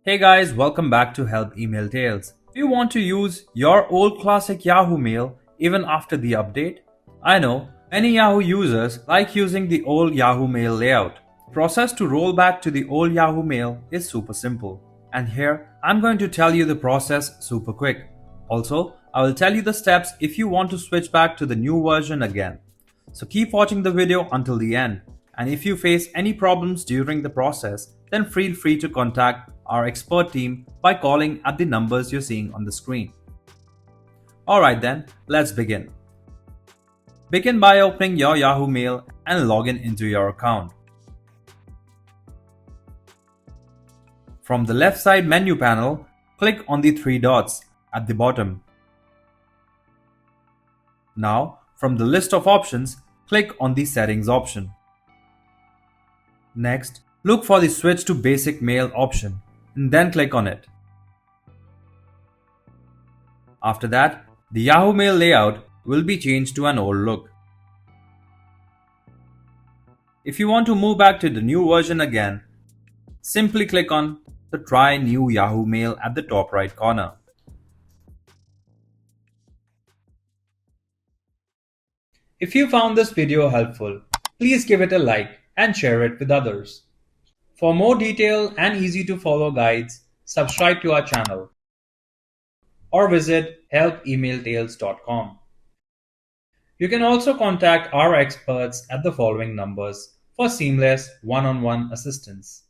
Hey guys, welcome back to Help Email Tales. Do you want to use your old classic Yahoo Mail even after the update? I know, many Yahoo users like using the old Yahoo Mail layout. The process to roll back to the old Yahoo Mail is super simple. And here, I'm going to tell you the process super quick. Also, I will tell you the steps if you want to switch back to the new version again. So keep watching the video until the end. And if you face any problems during the process, then feel free to contact our expert team by calling at the numbers you're seeing on the screen. Alright then, let's begin. Begin by opening your Yahoo Mail and log in into your account. From the left side menu panel, click on the three dots at the bottom. Now, from the list of options, click on the Settings option. Next, look for the Switch to Basic Mail option and then click on it. After that, the Yahoo Mail layout will be changed to an old look. If you want to move back to the new version again, simply click on the Try New Yahoo Mail at the top right corner. If you found this video helpful, please give it a like and share it with others. For more detailed and easy to follow guides, subscribe to our channel or visit helpemailtales.com. You can also contact our experts at the following numbers for seamless one-on-one assistance.